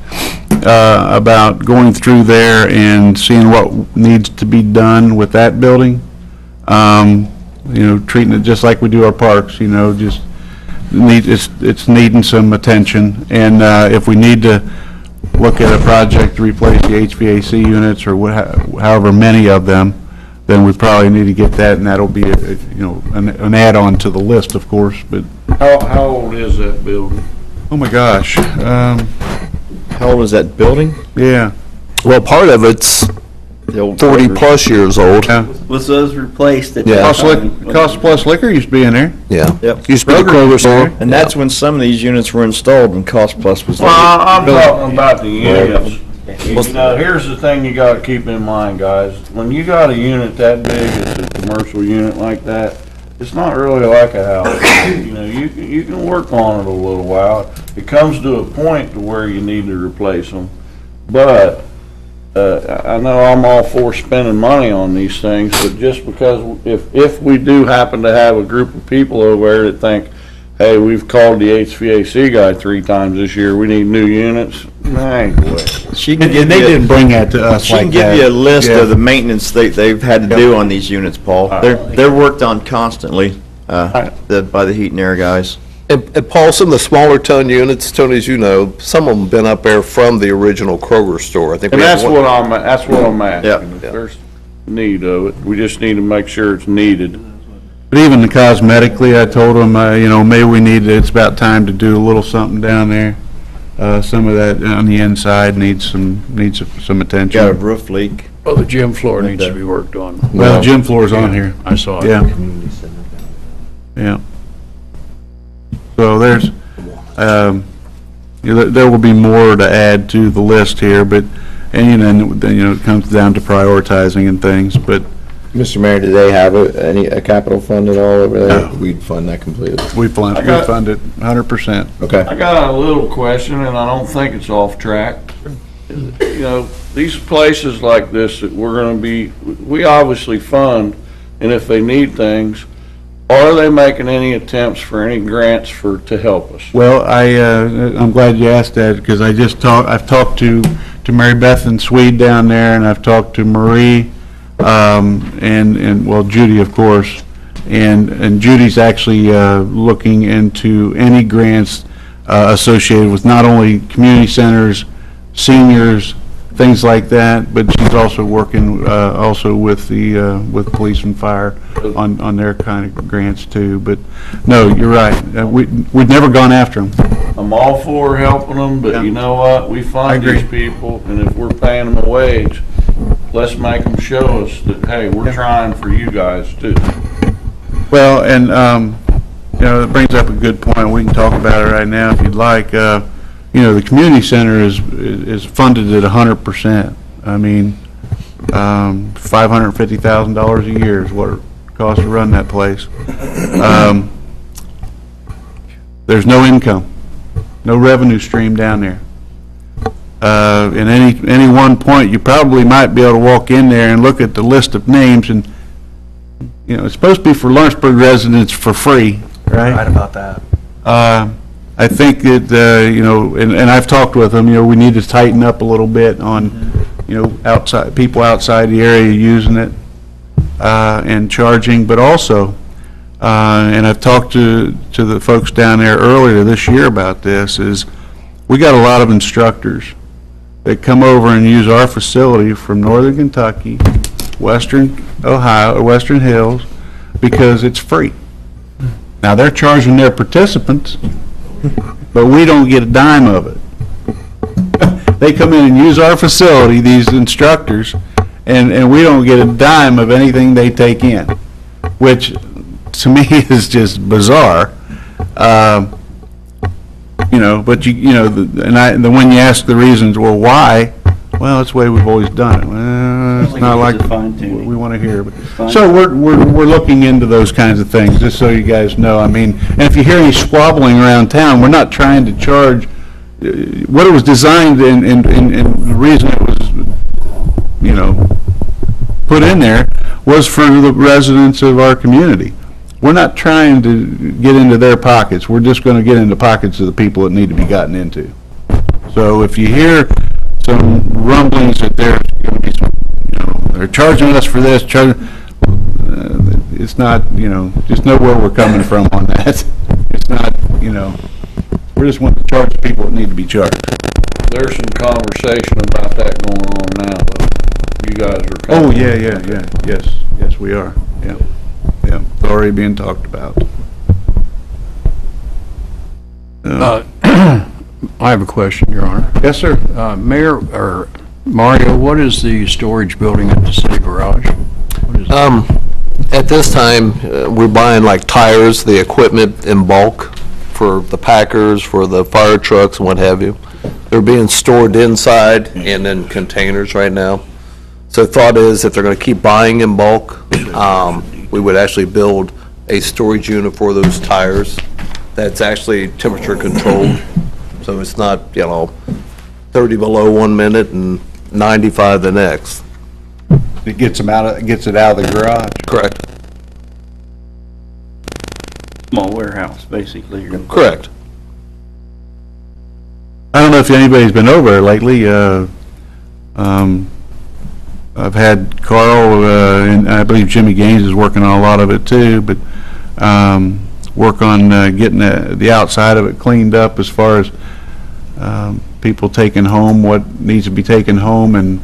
Speaker 1: about going through there and seeing what needs to be done with that building. You know, treating it just like we do our parks, you know, just it's needing some attention. And if we need to look at a project to replace the HVAC units or however many of them, then we probably need to get that, and that'll be, an add-on to the list, of course, but,
Speaker 5: How old is that building?
Speaker 1: oh my gosh,
Speaker 10: How old is that building?
Speaker 1: yeah.
Speaker 9: Well, part of it's
Speaker 10: The old
Speaker 9: 40-plus years old.
Speaker 1: Yeah.
Speaker 2: Was those replaced at
Speaker 9: Yeah.
Speaker 2: that
Speaker 1: Cost
Speaker 2: time?
Speaker 1: Plus Liquor used to be in there.
Speaker 9: Yeah.
Speaker 10: Yep.
Speaker 9: Used to be the Kroger store.
Speaker 10: And that's when some of these units were installed and Cost Plus was.
Speaker 5: Well, I'm talking about the units.
Speaker 10: Well,
Speaker 5: Now, here's the thing you gotta keep in mind, guys. When you got a unit that big, it's a commercial unit like that, it's not really like a house. You know, you can work on it a little while. It comes to a point to where you need to replace them. But, I know I'm all for spending money on these things, but just because if we do happen to have a group of people over there that think, hey, we've called the HVAC guy 3 times this year, we need new units, man,
Speaker 10: She can
Speaker 1: And
Speaker 10: give
Speaker 1: they
Speaker 10: you,
Speaker 1: didn't bring that to us
Speaker 10: she
Speaker 1: like
Speaker 10: can
Speaker 1: that.
Speaker 10: give you a list
Speaker 1: Yeah.
Speaker 10: of the maintenance they've had to do on these units, Paul. They're worked on constantly, by the heat and air guys.
Speaker 9: And Paul, some of the smaller ton units, Tony, as you know, some of them been up there from the original Kroger store. I think
Speaker 5: and
Speaker 9: we had
Speaker 5: that's
Speaker 9: one-
Speaker 5: what I'm asking.
Speaker 10: Yeah.
Speaker 5: If there's need of it, we just need to make sure it's needed.
Speaker 1: But even the cosmetically, I told them, maybe we need, it's about time to do a little something down there. Some of that on the inside needs some
Speaker 10: Got a
Speaker 1: attention.
Speaker 10: roof leak.
Speaker 6: Well, the gym floor needs to be worked on.
Speaker 1: Well, the gym floor's on here.
Speaker 6: I saw it.
Speaker 1: Yeah. Yeah. So there's, there will be more to add to the list here, but, and then, it comes down to prioritizing and things, but
Speaker 3: Mr. Mayor, do they have a capital fund at all over there?
Speaker 1: No.
Speaker 3: We'd fund that completely.
Speaker 1: we fund it 100%.
Speaker 3: Okay.
Speaker 5: I got a little question, and I don't think it's off track. You know, these places like this that we're gonna be, we obviously fund, and if they need things, are they making any attempts for any grants to help us?
Speaker 1: Well, I'm glad you asked that, because I've talked to Mary Beth and Swede down there, and I've talked to Marie, and well, Judy, of course, and Judy's actually looking into any grants associated with not only community centers, seniors, things like that, but she's also working also with with police and fire on their kind of grants too. But no, you're right. We've never gone after them.
Speaker 5: I'm all for helping them, but you know what? We fund
Speaker 1: agree.
Speaker 5: these people, and if we're paying them a wage, let's make them show us that, hey, we're trying for you guys too.
Speaker 1: Well, and that brings up a good point. We can talk about it right now if you'd like. The community center is funded at 100%. I mean, $550,000 a year is what it costs to run that place. There's no income, no revenue stream down there. In any one point, you probably might be able to walk in there and look at the list of names, and it's supposed to be for Lawrenceburg residents for free, right?
Speaker 7: Right about that.
Speaker 1: I think that, and I've talked with them, we need to tighten up a little bit on, outside, people outside the area using it, and charging, but also, and I've talked to the folks down there earlier this year about this, is we got a lot of instructors that come over and use our facility from northern Kentucky, western Ohio, or western hills, because it's free. Now, they're charging their participants, but we don't get a dime of it. They come in and use our facility, these instructors, and we don't get a dime of anything they take in, which to me is just bizarre. But when you ask the reasons, well, why? Well, it's the way we've always done it. Well, it's not like we want to hear. So we're looking into those kinds of things, just so you guys know. I mean, and if you hear any squabbling around town, we're not trying to charge. What it was designed and the reason it was, put in there was for the residents of our community. We're not trying to get into their pockets. We're just going to get into pockets of the people that need to be gotten into. So if you hear some rumblings that there's going to be some, they're charging us for this, it's not, just know where we're coming from on that. It's not, we just want to charge the people that need to be charged.
Speaker 5: There's some conversation about that going on now, though. You guys are.
Speaker 1: Oh, yeah. Yes, we are. Yeah. It's already being talked about.
Speaker 6: I have a question, Your Honor.
Speaker 1: Yes, sir.
Speaker 6: Mayor, or Mario, what is the storage building at the city garage? What is it?
Speaker 9: At this time, we're buying like tires, the equipment in bulk for the Packers, for the fire trucks and what have you. They're being stored inside and in containers right now. So the thought is if they're going to keep buying in bulk, we would actually build a storage unit for those tires that's actually temperature controlled. So it's not, 30 below 1 minute and 95 the next.
Speaker 1: It gets it out of the garage.
Speaker 9: Correct.
Speaker 2: Small warehouse, basically.
Speaker 9: Correct.
Speaker 1: I don't know if anybody's been over there lately. I've had Carl, and I believe Jimmy Gaines is working on a lot of it too, but work on getting the outside of it cleaned up as far as people taking home what needs to be taken home and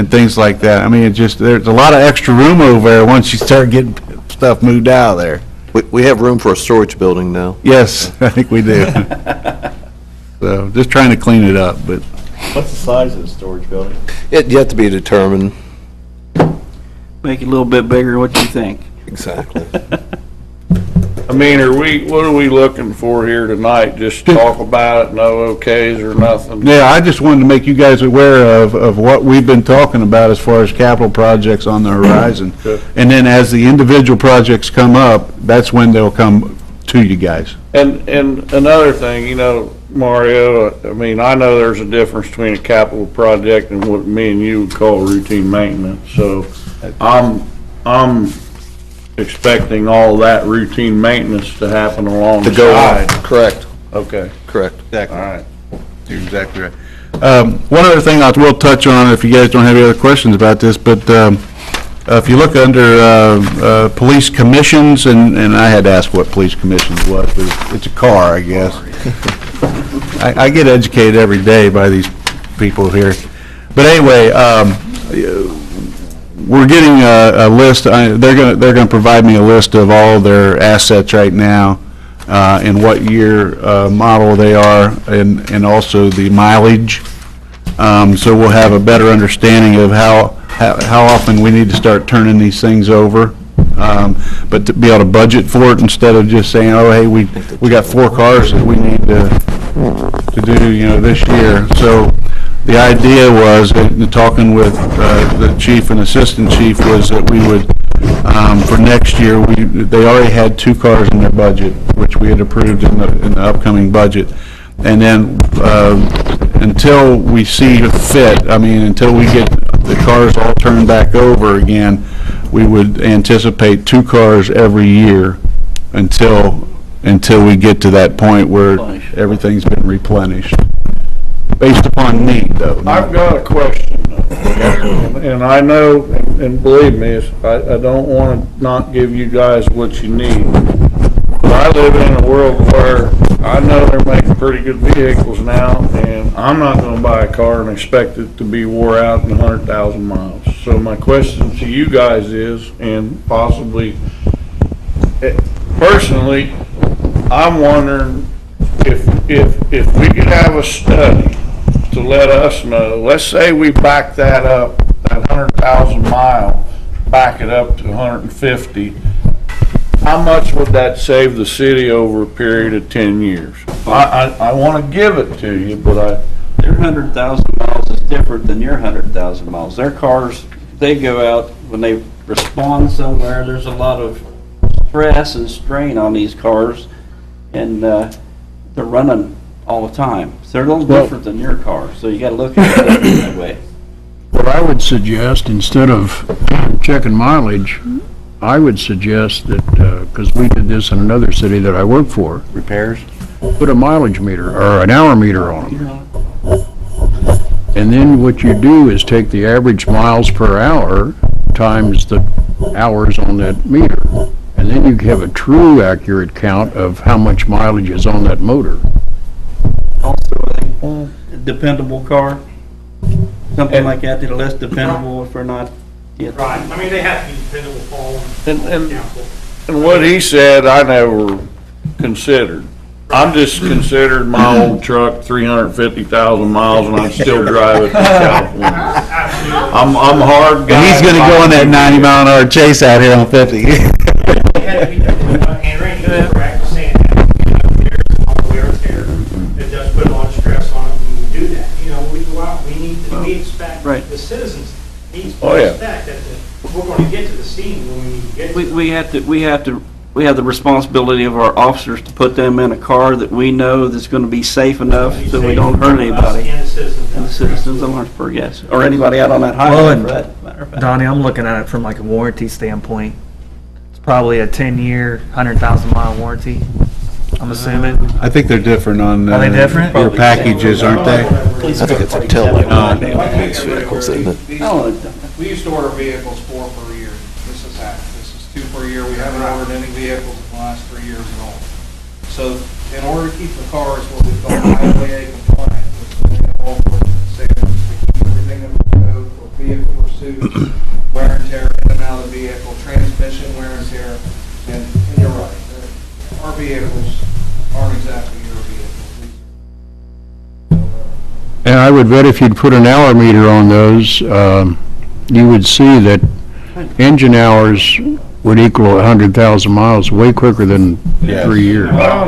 Speaker 1: things like that. I mean, there's a lot of extra room over there once you start getting stuff moved out of there.
Speaker 9: We have room for a storage building now.
Speaker 1: Yes, I think we do. So just trying to clean it up, but.
Speaker 10: What's the size of the storage building?
Speaker 9: It yet to be determined.
Speaker 2: Make it a little bit bigger, what do you think?
Speaker 9: Exactly.
Speaker 5: I mean, what are we looking for here tonight? Just talk about it, no okays or nothing?
Speaker 1: Yeah, I just wanted to make you guys aware of what we've been talking about as far as capital projects on the horizon.
Speaker 5: Good.
Speaker 1: And then as the individual projects come up, that's when they'll come to you guys.
Speaker 5: And another thing, Mario, I mean, I know there's a difference between a capital project and what me and you would call routine maintenance. So I'm expecting all that routine maintenance to happen along the side.
Speaker 9: Correct.
Speaker 5: Okay.
Speaker 9: Correct.
Speaker 1: Exactly.
Speaker 5: All right.
Speaker 1: You're exactly right. One other thing I will touch on, if you guys don't have any other questions about this, but if you look under police commissions, and I had to ask what police commissions was, but it's a car, I guess. I get educated every day by these people here. But anyway, we're getting a list. They're going to provide me a list of all their assets right now, and what year model they are, and also the mileage. So we'll have a better understanding of how often we need to start turning these things over. But to be able to budget for it instead of just saying, oh, hey, we got 4 cars that we need to do, this year. So the idea was, talking with the chief and assistant chief, was that we would, for next year, they already had 2 cars in their budget, which we had approved in the upcoming budget. And then until we see fit, until we get the cars all turned back over again, we would anticipate 2 cars every year until we get to that point where everything's been replenished. based upon need, though.
Speaker 5: I've got a question, and I know, and believe me, I don't want to not give you guys what you need. But I live in a world where I know they're making pretty good vehicles now, and I'm not going to buy a car and expect it to be wore out in 100,000 miles. So my question to you guys is, and possibly, personally, I'm wondering if we could have a study to let us know, let's say we back that up, that 100,000 mile, back it up to 150, how much would that save the city over a period of 10 years? I want to give it to you, but
Speaker 2: Their 100,000 miles is different than your 100,000 miles. Their cars, they go out, when they respond somewhere, there's a lot of stress and strain on these cars, and they're running all the time. So they're a little different than your car, so you gotta look at it that way.
Speaker 6: What I would suggest, instead of checking mileage, I would suggest that, because we did this in another city that I work for,
Speaker 4: Repairs?
Speaker 6: put a mileage meter or an hour meter on them. And then what you do is take the average miles per hour times the hours on that meter. And then you have a true accurate count of how much mileage is on that motor.
Speaker 2: Also, I think, dependable car, something like that, they're less dependable if we're not.
Speaker 11: Right, I mean, they have to be dependable, Paul.
Speaker 5: and what he said, I never considered. I'm just considered my old truck 350,000 miles, and I still drive it to California. I'm hard guy.
Speaker 1: And he's gonna go on that 90-mile-an-hour chase out here on 50.
Speaker 11: They had to be, and Randy was correct saying that, there's a lot of wear and tear. It does put a lot of stress on it when we do that. You know, we go out, we expect,
Speaker 2: Right.
Speaker 11: the citizens need
Speaker 5: Oh,
Speaker 11: to
Speaker 5: yeah.
Speaker 11: expect that we're going to get to the scene when we need to get to it.
Speaker 2: We have the responsibility of our officers to put them in a car that we know that's gonna be safe enough so we don't hurt anybody.
Speaker 11: And the citizens.
Speaker 2: And the citizens of Lawrenceburg, yes, or anybody out on that
Speaker 12: Well,
Speaker 2: highway
Speaker 12: and
Speaker 2: for that matter of fact.
Speaker 12: Donnie, I'm looking at it from like a warranty standpoint. It's probably a 10-year, 100,000-mile warranty, I'm assuming.
Speaker 1: I think they're different on.
Speaker 12: Are they different?
Speaker 1: Your packages, aren't they?
Speaker 9: I think it's a tail light on these vehicles, isn't it?
Speaker 2: Oh,
Speaker 13: We used to order vehicles 4 per year. This is half. This is 2 per year. We haven't ordered any vehicles in the last 3 years at all. So in order to keep the cars what we call highway compliant, which is all ordinance standards, to keep everything in the code for vehicle pursuits, wear and tear in and out of the vehicle, transmission wear and tear, and you're right, our vehicles aren't exactly your vehicles.
Speaker 6: And I would bet if you'd put an hour meter on those, you would see that engine hours would equal 100,000 miles way quicker than 3 years.
Speaker 5: Well,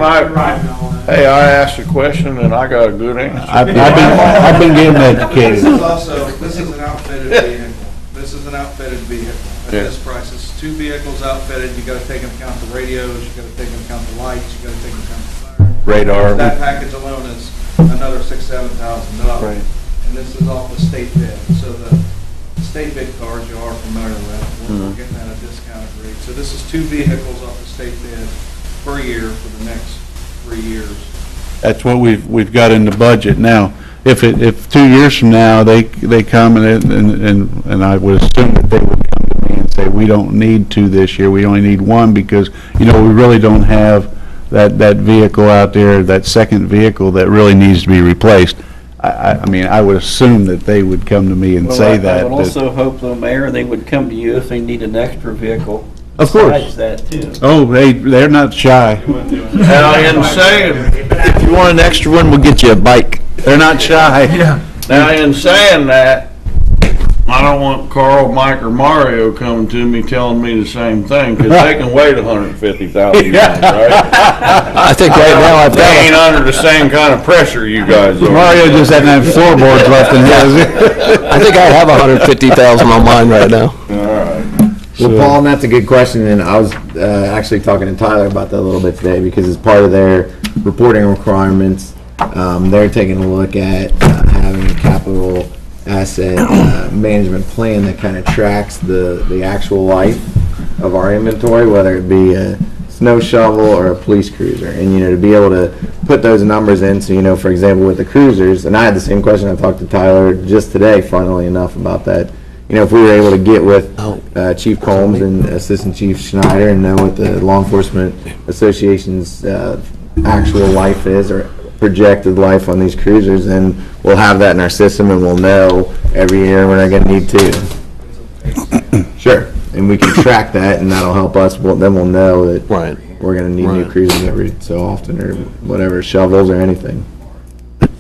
Speaker 5: hey, I asked a question and I got a good answer.
Speaker 1: I've been getting educated.
Speaker 13: This is an outfitted vehicle. This is an outfitted vehicle. At this price, it's 2 vehicles outfitted. You gotta take into account the radios, you gotta take into account the lights, you gotta take into account the siren.
Speaker 1: Radar.
Speaker 13: That package alone is another $6,000-7,000.
Speaker 1: Right.
Speaker 13: And this is off the state bid. So the state bid cars you are familiar with, we're getting at a discounted rate. So this is 2 vehicles off the state bid per year for the next 3 years.
Speaker 1: That's what we've got in the budget now. If 2 years from now, they come and I would assume that they would come to me and say, we don't need 2 this year, we only need 1 because, we really don't have that vehicle out there, that second vehicle that really needs to be replaced. I mean, I would assume that they would come to me and say that.
Speaker 2: I would also hope, though, Mayor, they would come to you if they need an extra vehicle.
Speaker 1: Of course.
Speaker 2: Besides that, too.
Speaker 1: Oh, they're not shy.
Speaker 5: And I am saying,
Speaker 3: If you want an extra one, we'll get you a bike.
Speaker 1: They're not shy.
Speaker 5: now in saying that, I don't want Carl, Mike, or Mario coming to me telling me the same thing, because they can wait 150,000 miles, right?
Speaker 3: I think right now I've
Speaker 5: They ain't
Speaker 3: got,
Speaker 5: under the same kind of pressure you guys are.
Speaker 1: Mario just doesn't have floorboards left in his.
Speaker 3: I think I have 150,000 on mine right now.
Speaker 5: All right.
Speaker 3: Well, Paul, and that's a good question, and I was actually talking to Tyler about that a little bit today, because as part of their reporting requirements, they're taking a look at having a capital asset management plan that kind of tracks the actual life of our inventory, whether it be a snow shovel or a police cruiser. And, you know, to be able to put those numbers in, so, you know, for example, with the cruisers, and I had the same question, I talked to Tyler just today, funnily enough, about that. You know, if we were able to get with Chief Combs and Assistant Chief Schneider and know what the Law Enforcement Association's actual life is, or projected life on these cruisers, then we'll have that in our system and we'll know every year we're not gonna need two. Sure, and we can track that and that'll help us, then we'll know that
Speaker 9: Right.
Speaker 3: we're gonna need new cruisers every so often, or whatever, shovels or anything.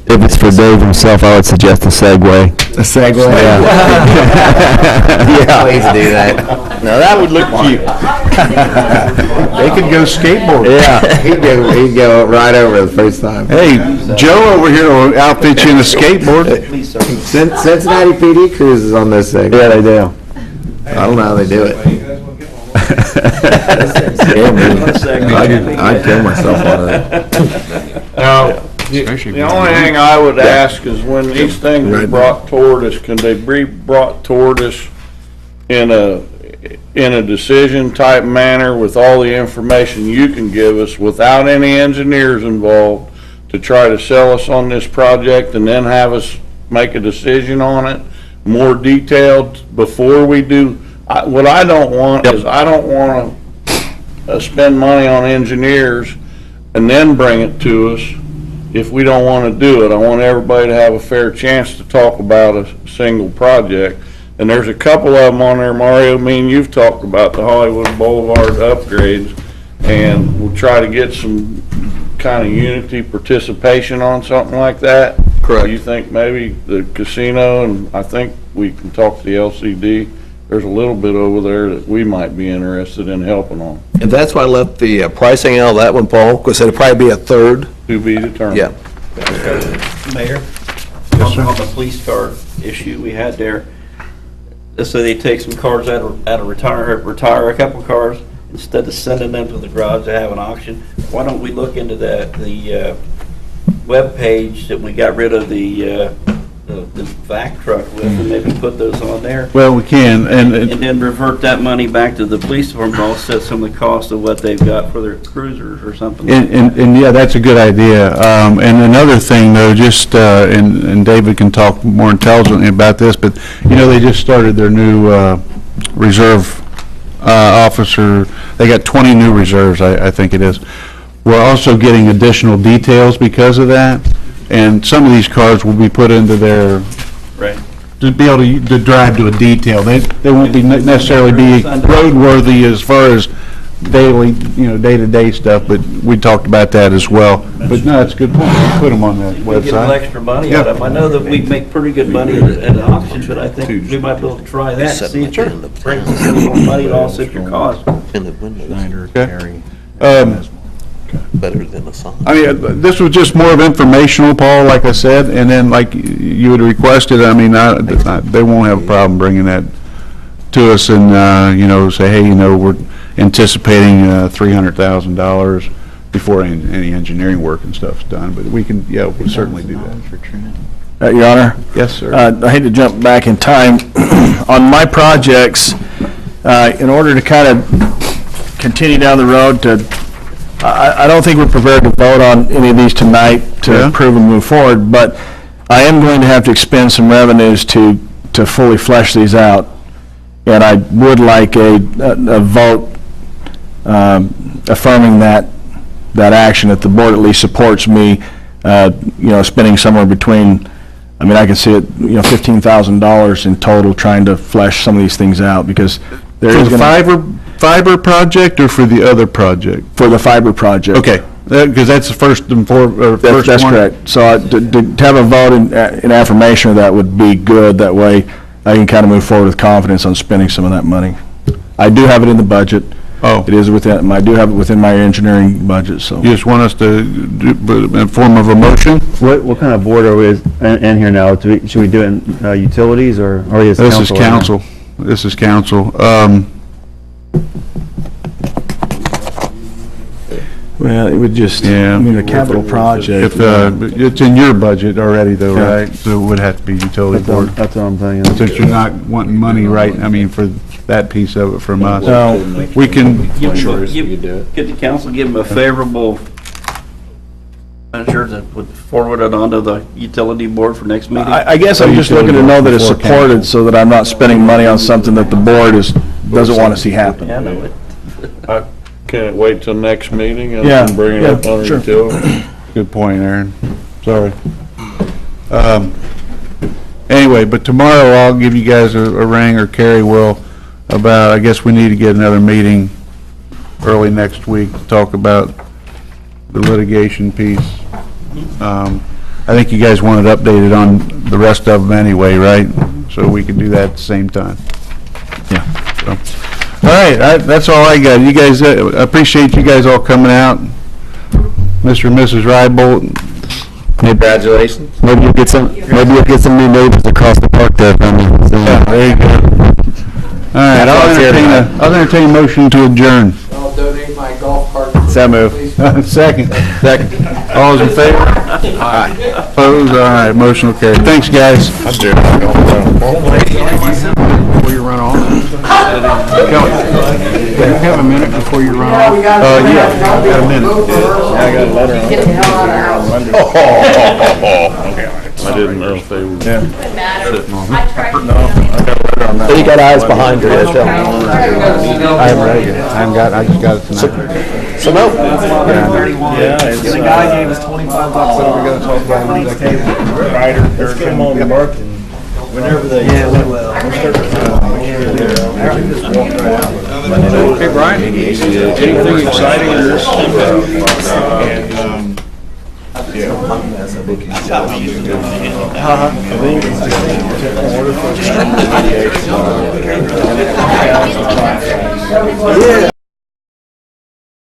Speaker 8: If it's for Dave himself, I would suggest a Segway.
Speaker 3: A Segway?
Speaker 8: Yeah.
Speaker 3: Please do that.
Speaker 1: Now, that would look cute. They could go skateboard.
Speaker 8: Yeah.
Speaker 3: He'd go right over the first time.
Speaker 1: Hey, Joe over here will outfit you in a skateboard.
Speaker 2: Please, sir.
Speaker 3: Cincinnati PD cruises on this thing.
Speaker 8: Yeah, they do.
Speaker 3: I don't know how they do it.
Speaker 13: You guys want to get one?
Speaker 3: I'd kill myself on it.
Speaker 5: Now, the only thing I would ask is when these things are brought toward us, can they be brought toward us in a decision type manner with all the information you can give us without any engineers involved to try to sell us on this project and then have us make a decision on it, more detailed before we do? What I don't want is, I don't want to spend money on engineers and then bring it to us if we don't want to do it. I want everybody to have a fair chance to talk about a single project. And there's a couple of them on there, Mario, me and you've talked about the Hollywood Boulevard upgrades, and we'll try to get some kind of unity participation on something like that.
Speaker 9: Correct.
Speaker 5: You think maybe the casino, and I think we can talk to the LCD, there's a little bit over there that we might be interested in helping on,
Speaker 9: And that's why I left the pricing out of that one, Paul, because it'd probably be a third.
Speaker 5: to be determined.
Speaker 9: Yeah.
Speaker 2: Mayor? On the police car issue we had there, let's say they take some cars out of retire a couple cars, instead of sending them to the garage to have an auction, why don't we look into that, the webpage that we got rid of the vac truck with, and maybe put those on there?
Speaker 1: Well, we can, and
Speaker 2: then revert that money back to the police department, offset some of the cost of what they've got for their cruisers or something like that.
Speaker 1: And yeah, that's a good idea. And another thing, though, just, and David can talk more intelligently about this, but, you know, they just started their new reserve officer. They got 20 new reserves, I think it is. We're also getting additional details because of that, and some of these cars will be put into their,
Speaker 2: Right.
Speaker 1: to be able to drive to a detail. They won't be necessarily be roadworthy as far as daily, you know, day-to-day stuff, but we talked about that as well. But no, it's a good point. Put them on that
Speaker 2: We get a little
Speaker 1: website.
Speaker 2: extra money out of them. I know that we make pretty good money at the auction, but I think we might be able to try that and see if it brings us any more money and offset your cost.
Speaker 9: In the windows, better than a sign.
Speaker 1: I mean, this was just more of informational, Paul, like I said, and then like you had requested, I mean, they won't have a problem bringing that to us and, you know, say, hey, you know, we're anticipating $300,000 before any engineering work and stuff's done, but we can, yeah, we'll certainly do that.
Speaker 4: Your Honor?
Speaker 1: Yes, sir.
Speaker 4: I hate to jump back in time. On my projects, in order to kind of continue down the road I don't think we're prepared to vote on any of these tonight to
Speaker 1: Yeah.
Speaker 4: approve and move forward, but I am going to have to expend some revenues to fully flesh these out. And I would like a vote affirming that action, that the board at least supports me, you know, spending somewhere between, I mean, I can see it, you know, $15,000 in total trying to flesh some of these things out, because there
Speaker 1: For
Speaker 4: is
Speaker 1: the
Speaker 4: gonna...
Speaker 1: fiber project or for the other project?
Speaker 4: For the fiber project.
Speaker 1: Okay, because that's the first and first one.
Speaker 4: That's correct. So to have a vote in affirmation of that would be good. That way I can kind of move forward with confidence on spending some of that money. I do have it in the budget.
Speaker 1: Oh.
Speaker 4: It is within, I do have it within my engineering budget, so.
Speaker 1: You just want us to do in form of a motion?
Speaker 8: What kind of board are we in here now? Should we do it in utilities or are we as council?
Speaker 1: This is council. This is council.
Speaker 4: Well, it would just,
Speaker 1: Yeah.
Speaker 4: I mean, a capital project.
Speaker 1: If, it's in your budget already though, right? So it would have to be utility board.
Speaker 8: That's what I'm thinking.
Speaker 1: Since you're not wanting money right, I mean, for that piece of it from us.
Speaker 4: No.
Speaker 1: We can,
Speaker 2: Could the council give them a favorable measure that would forward it onto the utility board for next meeting?
Speaker 4: I guess I'm just looking to know that it's supported so that I'm not spending money on something that the board doesn't want to see happen.
Speaker 2: Yeah, I know it.
Speaker 5: Can it wait till next meeting and
Speaker 4: Yeah,
Speaker 5: then bring it
Speaker 4: yeah,
Speaker 5: up on
Speaker 4: sure.
Speaker 5: utility?
Speaker 1: good point, Aaron. Sorry. Anyway, but tomorrow I'll give you guys a ring, or Carrie will, about, I guess we need to get another meeting early next week to talk about the litigation piece. I think you guys want it updated on the rest of them anyway, right? So we can do that at the same time.
Speaker 8: Yeah.
Speaker 1: So, all right, that's all I got. You guys, I appreciate you guys all coming out. Mr. and Mrs. Rybolt,
Speaker 3: Congratulations.
Speaker 8: Maybe you'll get some new neighbors across the park there from you. So,
Speaker 1: yeah, there you go. All right, I'll entertain a motion to adjourn.
Speaker 13: I'll donate my golf cart.
Speaker 4: So move.
Speaker 1: Second. All those in favor? Aye. Opposed? All right, motion will carry. Thanks, guys.
Speaker 6: Before you run off? Kelly, do you have a minute before you run off?
Speaker 1: Yeah, I've got a minute.
Speaker 5: I got a letter on Monday. I didn't know if they were.
Speaker 8: you got eyes behind you. That's all.
Speaker 1: I haven't read it yet. I just got it tonight.
Speaker 8: So no.
Speaker 12: The guy gave us $25. What are we gonna talk about?
Speaker 5: Let's get them on the market. Whenever they.
Speaker 12: Yeah, we will.
Speaker 5: Hey, Brian, anything exciting in this?
Speaker 8: Yeah.